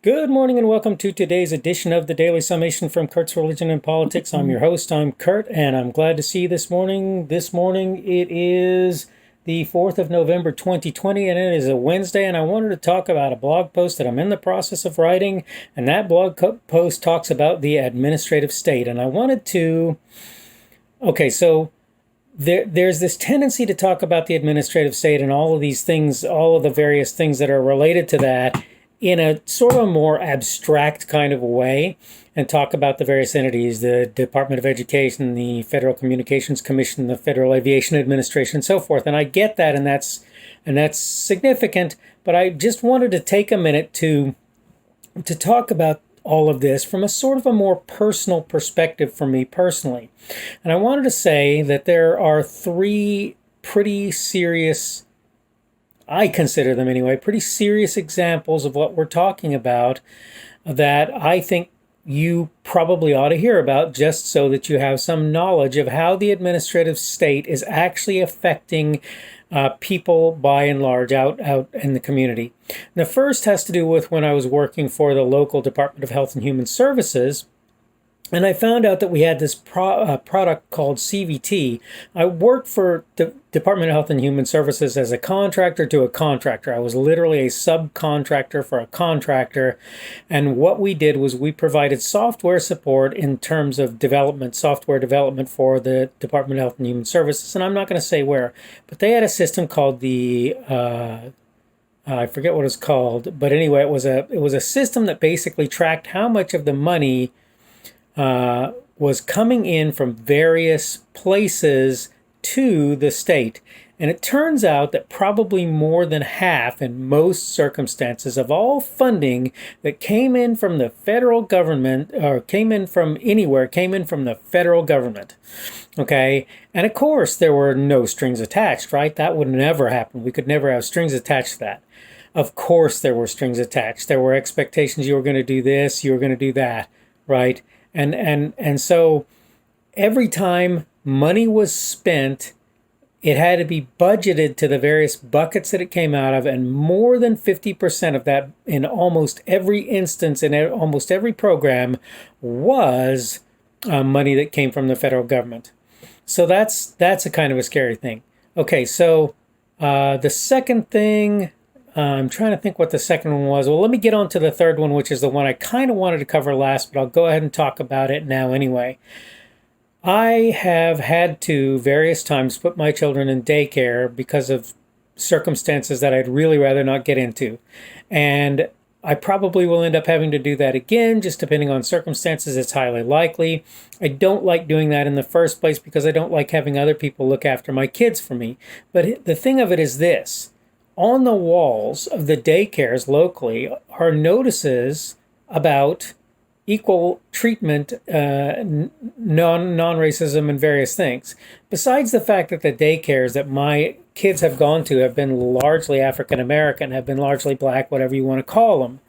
Good morning and welcome to today's edition of the Daily Summation from Kurt's Religion and Politics. I'm your host, I'm Kurt, and I'm glad to see you this morning. This morning it is the 4th of November 2020, and it is a Wednesday, and I wanted to talk about a blog post that I'm in the process of writing, and that blog post talks about the administrative state, and I wanted to... There's this tendency to talk about the administrative state and all of these things, all of the various things that are related to that, in a sort of a more abstract kind of a way, and talk about the various entities, the Department of Education, the Federal Communications Commission, the Federal Aviation Administration, and so forth. And I get that, and that's significant, but I just wanted to take a minute to talk about all of this from a sort of a more personal perspective for me personally. And I wanted to say that there are three pretty serious, I consider them anyway, pretty serious examples of what we're talking about that I think you probably ought to hear about, just so that you have some knowledge of how the administrative state is actually affecting people by and large out in the community. The first has to do with when I was working for the local Department of Health and Human Services, and I found out that we had this product called CVT. I worked for the Department of Health and Human Services as a contractor to a contractor. I was literally a subcontractor for a contractor. And what we did was we provided software support in terms of development, software development for the Department of Health and Human Services. And I'm not going to say where, but they had a system called the... I forget what it's called, but anyway, it was a system that basically tracked how much of the money was coming in from various places to the state. And it turns out that probably more than half, in most circumstances, of all funding that came in from the federal government, or came in from anywhere, came in from the federal government. Okay? And of course, there were no strings attached, right? That would never happen. We could never have strings attached to that. Of course, there were strings attached. There were expectations you were going to do this, you were going to do that, right? And so every time money was spent, it had to be budgeted to the various buckets that it came out of, and more than 50% of that in almost every instance, in almost every program, was money that came from the federal government. So that's a kind of a scary thing. Okay, so the second thing... I'm trying to think what the second one was. Well, let me get on to the third one, which is the one I kind of wanted to cover last, but I'll go ahead and talk about it now anyway. I have had to various times put my children in daycare because of circumstances that I'd really rather not get into. And I probably will end up having to do that again, just depending on circumstances. It's highly likely. I don't like doing that in the first place because I don't like having other people look after my kids for me. But the thing of it is this. On the walls of the daycares locally are notices about equal treatment, non-racism, and various things. Besides the fact that the daycares that my kids have gone to have been largely African-American, have been largely black, whatever you want to call them.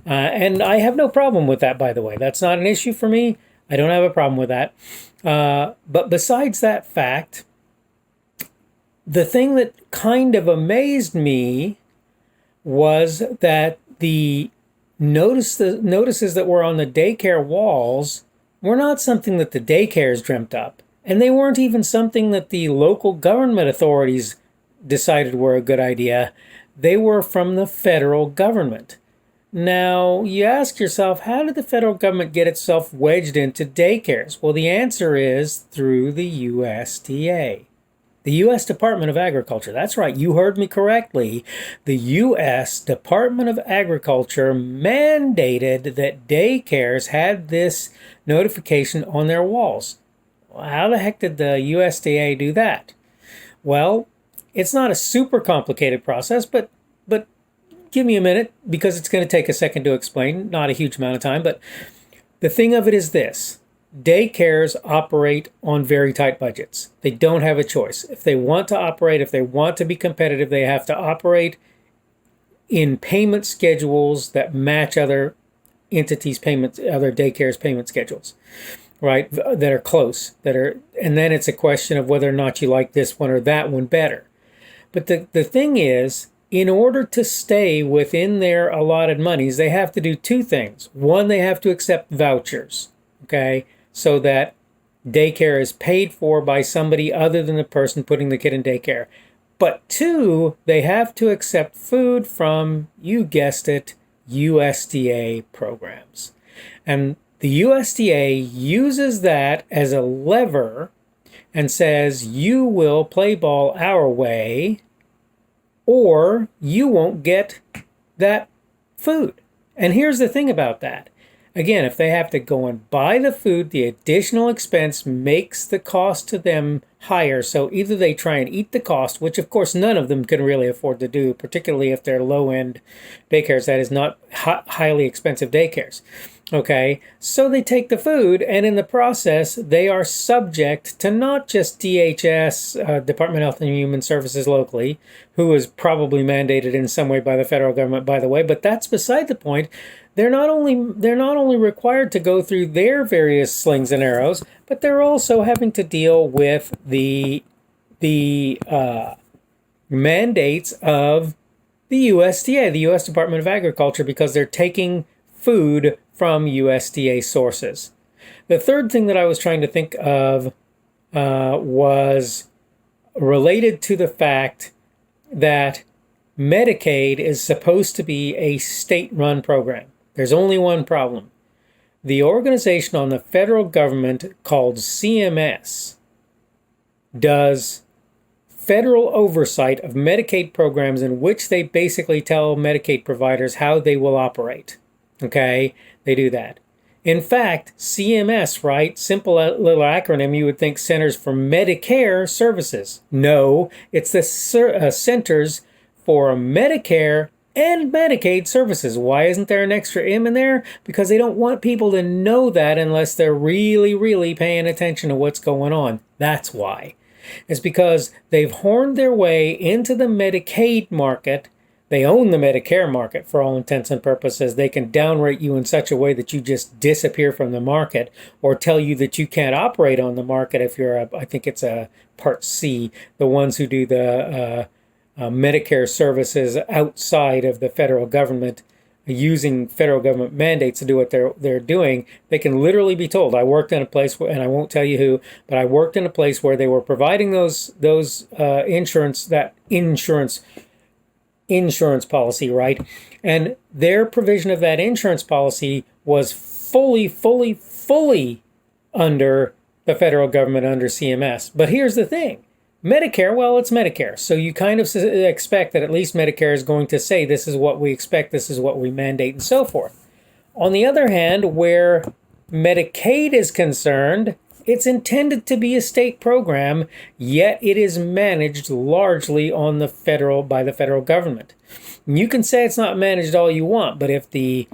And I have no problem with that, by the way. That's not an issue for me. I don't have a problem with that. But besides that fact... the thing that kind of amazed me was that the notices that were on the daycare walls were not something that the daycares dreamt up. And they weren't even something that the local government authorities decided were a good idea. They were from the federal government. Now, you ask yourself, how did the federal government get itself wedged into daycares? Well, the answer is through the USDA. The U.S. Department of Agriculture. That's right, you heard me correctly. The U.S. Department of Agriculture mandated that daycares had this notification on their walls. Well, how the heck did the USDA do that? Well, it's not a super complicated process, but give me a minute, because it's going to take a second to explain. Not a huge amount of time, but the thing of it is this. Daycares operate on very tight budgets. They don't have a choice. If they want to operate, if they want to be competitive, they have to operate in payment schedules that match other entities' payments, other daycares' payment schedules, right? That are close, and then it's a question of whether or not you like this one or that one better. But the thing is, in order to stay within their allotted monies, they have to do two things. One, they have to accept vouchers, okay, so that daycare is paid for by somebody other than the person putting the kid in daycare. But two, they have to accept food from, you guessed it, USDA programs. And the USDA uses that as a lever and says, you will play ball our way, or you won't get that food. And here's the thing about that. Again, if they have to go and buy the food, the additional expense makes the cost to them higher. So either they try and eat the cost, which of course none of them can really afford to do, particularly if they're low-end daycares, that is not highly expensive daycares. Okay, so they take the food, and in the process, they are subject to not just DHS, Department of Health and Human Services locally, who is probably mandated in some way by the federal government, by the way, but that's beside the point. They're not only required to go through their various slings and arrows, but they're also having to deal with the mandates of the USDA, the U.S. Department of Agriculture, because they're taking food from USDA sources. The third thing that I was trying to think of was related to the fact that Medicaid is supposed to be a state-run program. There's only one problem. The organization on the federal government called CMS does federal oversight of Medicaid programs in which they basically tell Medicaid providers how they will operate. Okay, they do that. In fact, CMS, right, simple little acronym, you would think Centers for Medicare Services. No, it's the Centers for Medicare and Medicaid Services. Why isn't there an extra M in there? Because they don't want people to know that unless they're really, really paying attention to what's going on. That's why. It's because they've horned their way into the Medicaid market. They own the Medicare market for all intents and purposes. They can downrate you in such a way that you just disappear from the market, or tell you that you can't operate on the market if you're I think it's a Part C, the ones who do the Medicare services outside of the federal government, using federal government mandates to do what they're doing. They can literally be told. I worked in a place where, and I won't tell you who, but I worked in a place where they were providing those insurance policy, right? And their provision of that insurance policy was fully under the federal government, under CMS. But here's the thing. Medicare, well, it's Medicare. So you kind of expect that at least Medicare is going to say, this is what we expect, this is what we mandate, and so forth. On the other hand, where Medicaid is concerned, it's intended to be a state program, yet it is managed largely on the by the federal government. And you can say it's not managed all you want, but if the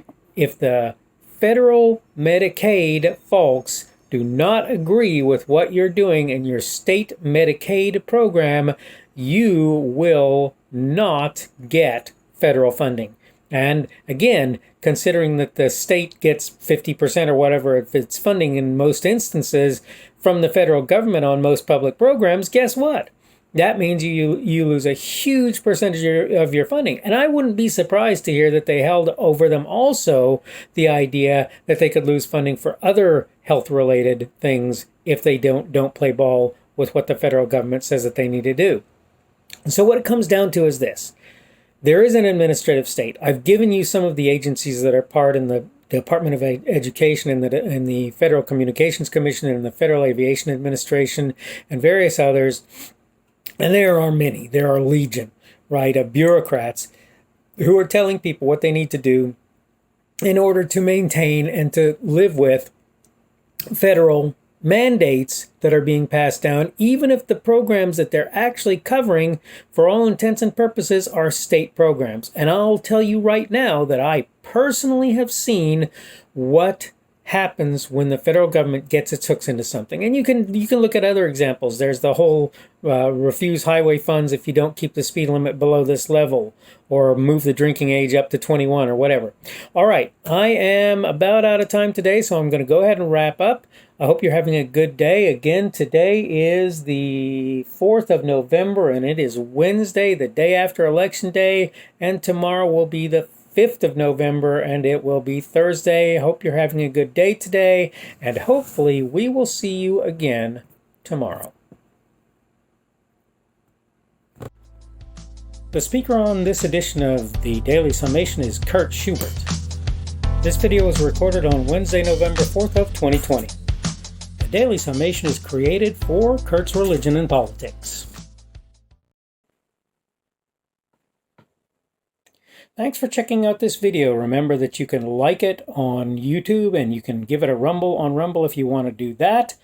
federal Medicaid folks do not agree with what you're doing in your state Medicaid program, you will not get federal funding. And again, considering that the state gets 50% or whatever of its funding in most instances from the federal government on most public programs, guess what? That means you lose a huge percentage of your funding. And I wouldn't be surprised to hear that they held over them also the idea that they could lose funding for other health-related things if they don't play ball with what the federal government says that they need to do. And so what it comes down to is this. There is an administrative state. I've given you some of the agencies that are part in the Department of Education and the Federal Communications Commission and the Federal Aviation Administration and various others. And there are many. There are legion, right, of bureaucrats who are telling people what they need to do in order to maintain and to live with federal mandates that are being passed down, even if the programs that they're actually covering, for all intents and purposes, are state programs. And I'll tell you right now that I personally have seen what happens when the federal government gets its hooks into something. And you can look at other examples. There's the whole refuse highway funds if you don't keep the speed limit below this level, or move the drinking age up to 21 or whatever. All right, I am about out of time today, so I'm going to go ahead and wrap up. I hope you're having a good day. Again, today is the 4th of November, and it is Wednesday, the day after Election Day, and tomorrow will be the 5th of November, and it will be Thursday. I hope you're having a good day today, and hopefully we will see you again tomorrow. The speaker on this edition of the Daily Summation is Kurt Schubert. This video was recorded on Wednesday, November 4th of 2020. The Daily Summation is created for Kurt's Religion and Politics. Thanks for checking out this video. Remember that you can like it on YouTube and you can give it a rumble on Rumble if you want to do that.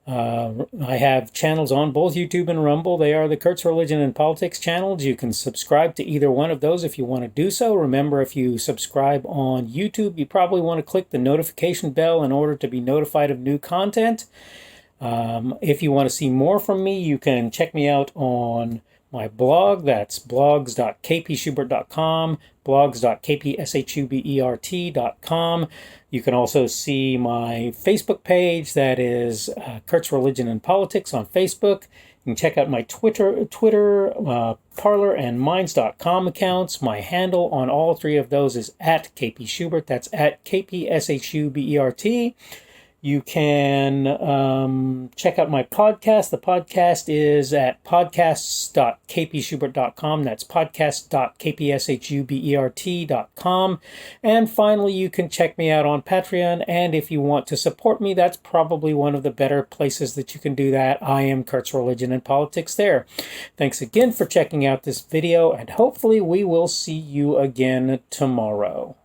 I have channels on both YouTube and Rumble. They are the Kurt's Religion and Politics channels. You can subscribe to either one of those if you want to do so. Remember, if you subscribe on YouTube, you probably want to click the notification bell in order to be notified of new content. If you want to see more from me, you can check me out on my blog. That's blogs.kpschubert.com, blogs.kpschubert.com. You can also see my Facebook page. That is Kurt's Religion and Politics on Facebook. You can check out my Twitter, Parler, and Minds.com accounts. My handle on all three of those is at kpschubert. That's at kpschubert. You can check out my podcast. The podcast is at podcasts.kpschubert.com. That's podcast.kpschubert.com. And finally, you can check me out on Patreon. And if you want to support me, that's probably one of the better places that you can do that. I am Kurt's Religion and Politics there. Thanks again for checking out this video, and hopefully we will see you again tomorrow.